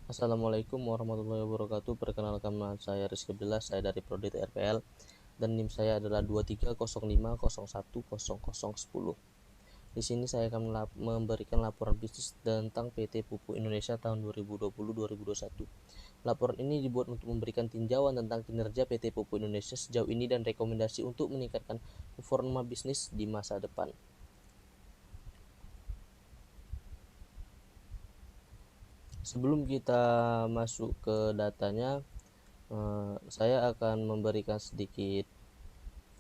Assalamualaikum warahmatullahi wabarakatuh. Perkenalkan, nama saya Rizky Abdillah, saya dari Prodi TRPL dan NIM saya adalah 2305010010. Di sini saya akan memberikan laporan bisnis tentang PT Pupuk Indonesia tahun 2020-2021. Laporan ini dibuat untuk memberikan tinjauan tentang kinerja PT Pupuk Indonesia sejauh ini dan rekomendasi untuk meningkatkan performa bisnis di masa depan. Sebelum kita masuk ke datanya, saya akan memberikan sedikit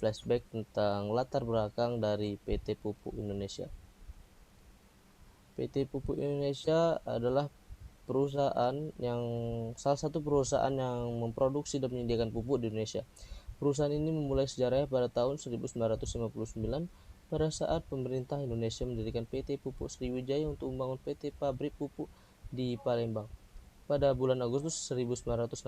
flashback tentang latar belakang dari PT Pupuk Indonesia. PT Pupuk Indonesia adalah salah satu perusahaan yang memproduksi dan menyediakan pupuk di Indonesia. Perusahaan ini memulai sejarahnya pada tahun 1959 pada saat pemerintah Indonesia mendirikan PT Pupuk Sriwijaya untuk membangun PT Pabrik Pupuk di Palembang. Pada bulan Agustus 1961,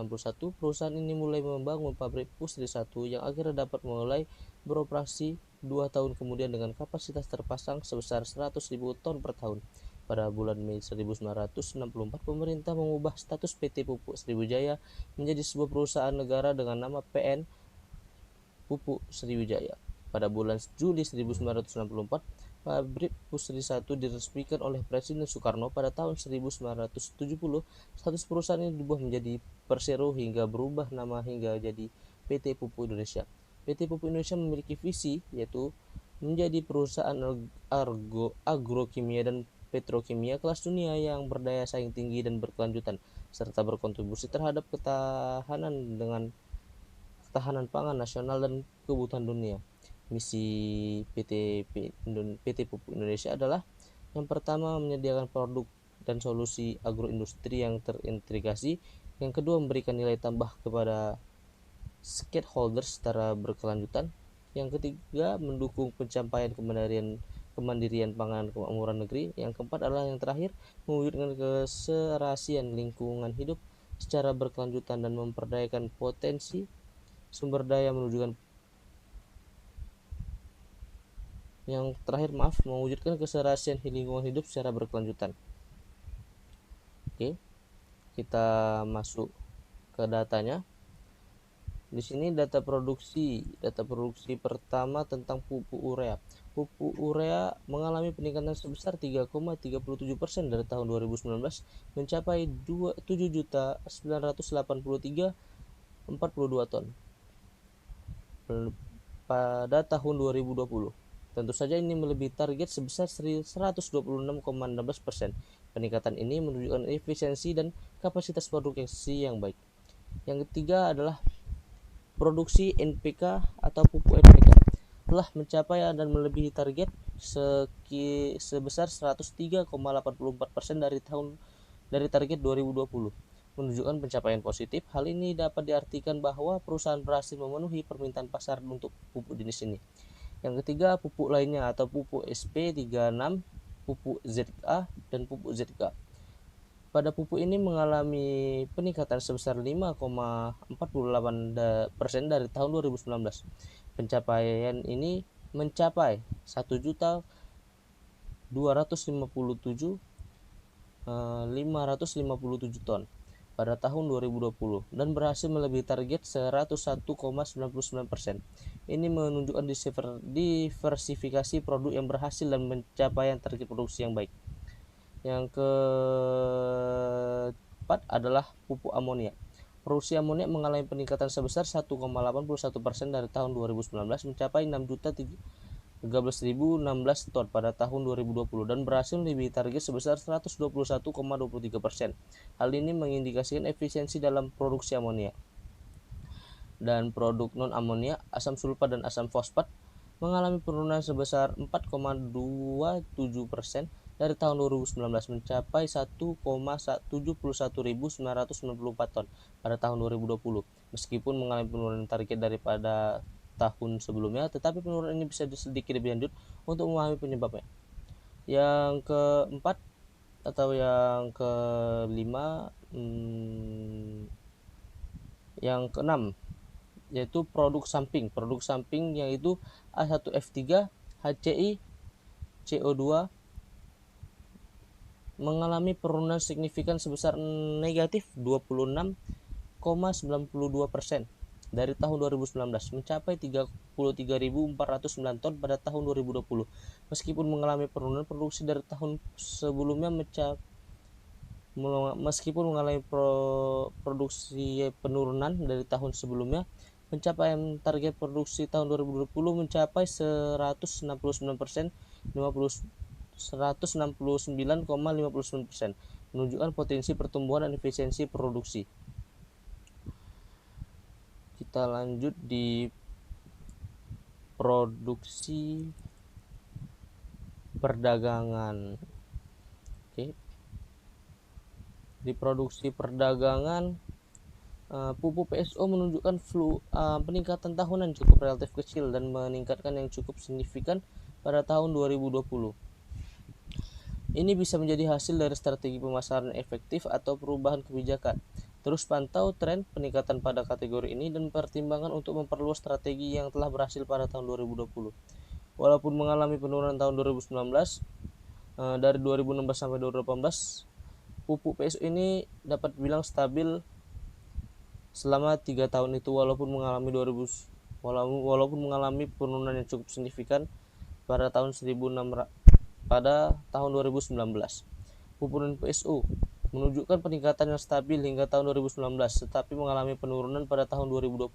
perusahaan ini mulai membangun pabrik Pusri 1 yang akhirnya dapat mulai beroperasi 2 tahun kemudian dengan kapasitas terpasang sebesar 100.000 ton per tahun. Pada bulan Mei 1964, pemerintah mengubah status PT Pupuk Sriwijaya menjadi sebuah perusahaan negara dengan nama PN Pupuk Sriwijaya. Pada bulan Juli 1964, pabrik Pusri 1 diresmikan oleh Presiden Soekarno. Pada tahun 1970, status perusahaan ini diubah menjadi Persero hingga berubah nama hingga jadi PT Pupuk Indonesia. PT Pupuk Indonesia memiliki visi yaitu menjadi perusahaan agrokimia dan petrokimia kelas dunia yang berdaya saing tinggi dan berkelanjutan serta berkontribusi terhadap ketahanan pangan nasional dan kebutuhan dunia. Misi PT Pupuk Indonesia adalah yang pertama menyediakan produk dan solusi agroindustri yang terintegrasi, yang kedua memberikan nilai tambah kepada stakeholders secara berkelanjutan, yang ketiga mendukung pencapaian kemandirian pangan kemakmuran negeri, yang keempat adalah yang terakhir mewujudkan keserasian lingkungan hidup secara berkelanjutan dan memperdayakan potensi sumber daya mewujudkan keserasian lingkungan hidup secara berkelanjutan. Oke, kita masuk ke datanya. Di sini data produksi pertama tentang pupuk urea. Pupuk urea mengalami peningkatan sebesar 3,37% dari tahun 2019 mencapai 7.983.042 ton pada tahun 2020. Tentu saja ini melebihi target sebesar 126,16%. Peningkatan ini menunjukkan efisiensi dan kapasitas produksi yang baik. Yang ketiga adalah produksi NPK atau pupuk NPK telah mencapai dan melebihi target sebesar 103,84% dari target 2020, menunjukkan pencapaian positif. Hal ini dapat diartikan bahwa perusahaan berhasil memenuhi permintaan pasar untuk pupuk jenis ini. Yang ketiga, pupuk lainnya atau pupuk SP36, pupuk ZA, dan pupuk ZK. Pada pupuk ini mengalami peningkatan sebesar 5,48% dari tahun 2019. Pencapaian ini mencapai 1.257.557 ton pada tahun 2020 dan berhasil melebihi target 101,99%. Ini menunjukkan diversifikasi produk yang berhasil dan pencapaian target produksi yang baik. Yang keempat adalah pupuk amonia. Produksi amonia mengalami peningkatan sebesar 1,81% dari tahun 2019 mencapai 6.013.016 ton pada tahun 2020 dan berhasil melebihi target sebesar 121,23%. Hal ini mengindikasikan efisiensi dalam produksi amonia. Dan produk non amonia, asam sulfat dan asam fosfat mengalami penurunan sebesar 4,27% dari tahun 2019 mencapai 1,71.994 ton pada tahun 2020. Meskipun mengalami penurunan target daripada tahun sebelumnya, tetapi penurunan ini bisa sedikit lebih lanjut untuk memahami penyebabnya. Yang keempat atau yang kelima, yang keenam yaitu produk samping yaitu A1F3, HCI, CO2, mengalami penurunan signifikan sebesar negatif 26,92% dari tahun 2019 mencapai 33.409 ton pada tahun 2020. Meskipun mengalami penurunan produksi dari tahun sebelumnya produksi penurunan dari tahun sebelumnya, pencapaian target produksi tahun 2020 mencapai 169%, 169,59%, menunjukkan potensi pertumbuhan dan efisiensi produksi. Kita lanjut di produksi perdagangan. Oke. Di produksi perdagangan, pupuk PSO menunjukkan peningkatan tahunan cukup relatif kecil dan meningkatkan yang cukup signifikan pada tahun 2020. Ini bisa menjadi hasil dari strategi pemasaran efektif atau perubahan kebijakan. Terus pantau tren peningkatan pada kategori ini dan pertimbangan untuk memperluas strategi yang telah berhasil pada tahun 2020. Walaupun mengalami penurunan tahun 2019, dari 2016 sampai 2018, pupuk PSO ini dapat dibilang stabil selama 3 tahun itu, walaupun mengalami penurunan yang cukup signifikan pada tahun 2019. Pupuk PSO menunjukkan peningkatan yang stabil hingga tahun 2019, tetapi mengalami penurunan pada tahun 2020.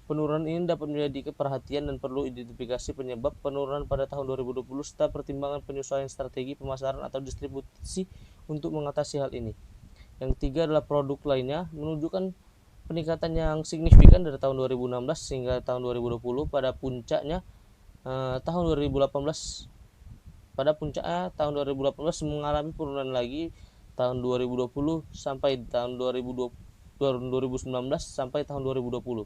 Penurunan ini dapat menjadi perhatian dan perlu identifikasi penyebab penurunan pada tahun 2020 serta pertimbangan penyesuaian strategi pemasaran atau distribusi untuk mengatasi hal ini. Yang ketiga adalah produk lainnya menunjukkan peningkatan yang signifikan dari tahun 2016 hingga tahun 2020. Pada puncaknya tahun 2018 mengalami penurunan lagi tahun 2020 sampai tahun 2019 sampai tahun 2020.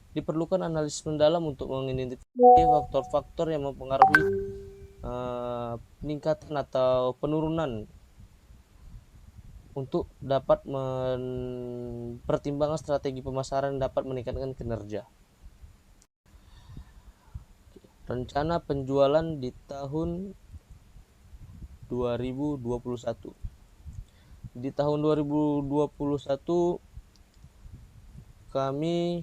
Diperlukan analisis mendalam untuk mengidentifikasi faktor-faktor yang mempengaruhi peningkatan atau penurunan untuk dapat mempertimbangkan strategi pemasaran yang dapat meningkatkan kinerja. Rencana penjualan di tahun 2021. Di tahun 2021 kami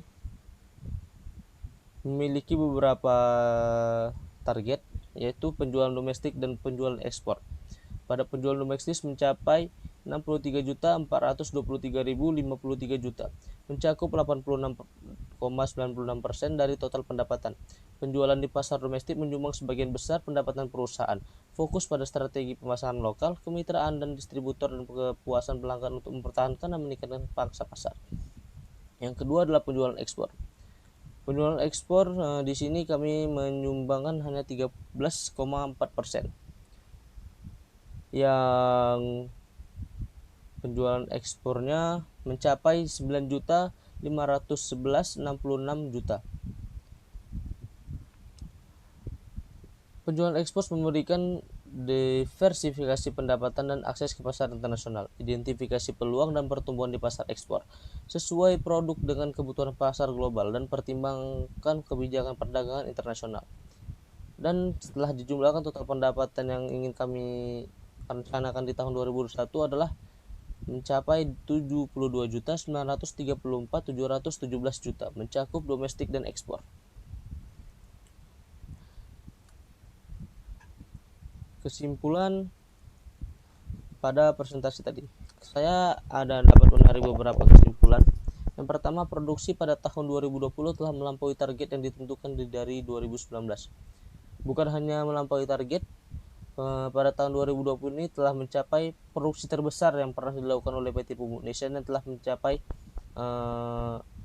memiliki beberapa target, yaitu penjualan domestik dan penjualan ekspor. Pada penjualan domestik mencapai 63.423.053 juta, mencakup 86,96% dari total pendapatan. Penjualan di pasar domestik menyumbang sebagian besar pendapatan perusahaan. Fokus pada strategi pemasaran lokal, kemitraan dan distributor, dan kepuasan pelanggan untuk mempertahankan dan meningkatkan pangsa pasar. Yang kedua adalah penjualan ekspor. Penjualan ekspor di sini kami menyumbangkan hanya 13,4%. Yang penjualan ekspornya mencapai 9.511.066 juta. Penjualan ekspor memberikan diversifikasi pendapatan dan akses ke pasar internasional, identifikasi peluang dan pertumbuhan di pasar ekspor sesuai produk dengan kebutuhan pasar global, dan pertimbangkan kebijakan perdagangan internasional. Dan setelah dijumlahkan, total pendapatan yang ingin kami rencanakan di tahun 2021 adalah mencapai 72.934.717 juta, mencakup domestik dan ekspor. Kesimpulan pada presentasi tadi, saya dapat menarik beberapa kesimpulan. Yang pertama, produksi pada tahun 2020 telah melampaui target yang ditentukan dari 2019. Bukan hanya melampaui target, pada tahun 2020 ini telah mencapai produksi terbesar yang pernah dilakukan oleh PT Pupuk Indonesia dan telah mencapai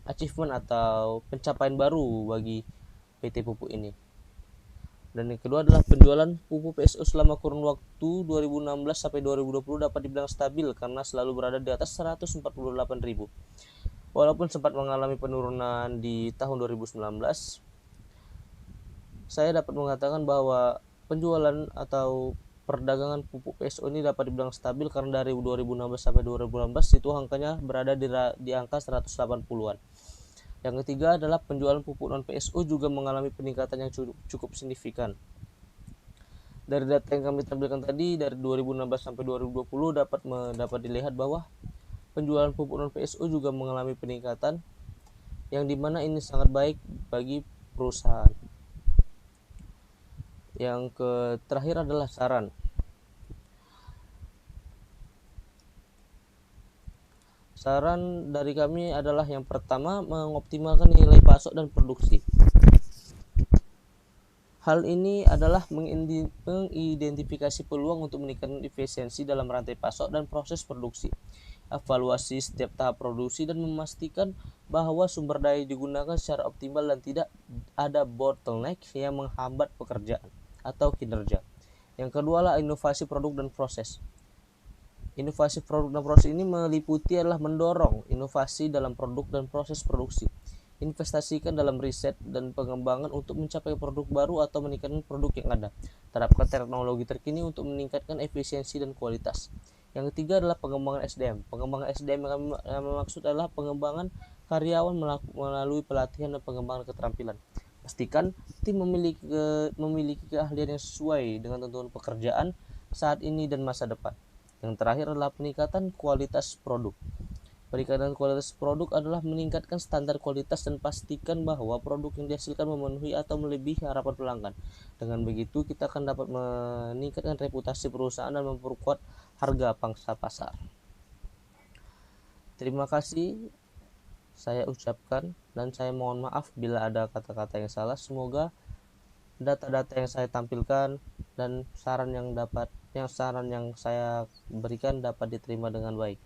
achievement atau pencapaian baru bagi PT Pupuk ini. Dan yang kedua adalah penjualan pupuk PSO selama kurun waktu 2016 sampai 2020 dapat dibilang stabil karena selalu berada di atas 148.000. Walaupun sempat mengalami penurunan di tahun 2019, saya dapat mengatakan bahwa penjualan atau perdagangan pupuk PSO ini dapat dibilang stabil karena dari 2016 sampai 2018 itu angkanya berada di angka 180-an. Yang ketiga adalah penjualan pupuk non PSO juga mengalami peningkatan yang cukup signifikan. Dari data yang kami tampilkan tadi dari 2016 sampai 2020 dapat dilihat bahwa penjualan pupuk non PSO juga mengalami peningkatan, yang dimana ini sangat baik bagi perusahaan. Yang terakhir adalah saran. Saran dari kami adalah yang pertama, mengoptimalkan nilai pasok dan produksi. Hal ini adalah mengidentifikasi peluang untuk meningkatkan efisiensi dalam rantai pasok dan proses produksi, evaluasi setiap tahap produksi, dan memastikan bahwa sumber daya digunakan secara optimal dan tidak ada bottleneck yang menghambat pekerjaan atau kinerja. Yang kedua adalah inovasi produk dan proses. Inovasi produk dan proses ini meliputi adalah mendorong inovasi dalam produk dan proses produksi, investasikan dalam riset dan pengembangan untuk mencapai produk baru atau meningkatkan produk yang ada, terapkan teknologi terkini untuk meningkatkan efisiensi dan kualitas. Yang ketiga adalah pengembangan SDM. Pengembangan SDM yang maksud adalah pengembangan karyawan melalui pelatihan dan pengembangan keterampilan. Pastikan tim memiliki keahlian yang sesuai dengan tuntutan pekerjaan saat ini dan masa depan. Yang terakhir adalah peningkatan kualitas produk. Peningkatan kualitas produk adalah meningkatkan standar kualitas dan pastikan bahwa produk yang dihasilkan memenuhi atau melebihi harapan pelanggan. Dengan begitu, kita akan dapat meningkatkan reputasi perusahaan dan memperkuat harga pangsa pasar. Terima kasih saya ucapkan, dan saya mohon maaf bila ada kata-kata yang salah. Semoga data-data yang saya tampilkan dan saran yang saya berikan dapat diterima dengan baik.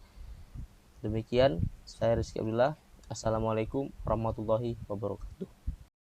Demikian, saya Rizky Abdullah. Assalamualaikum warahmatullahi wabarakatuh.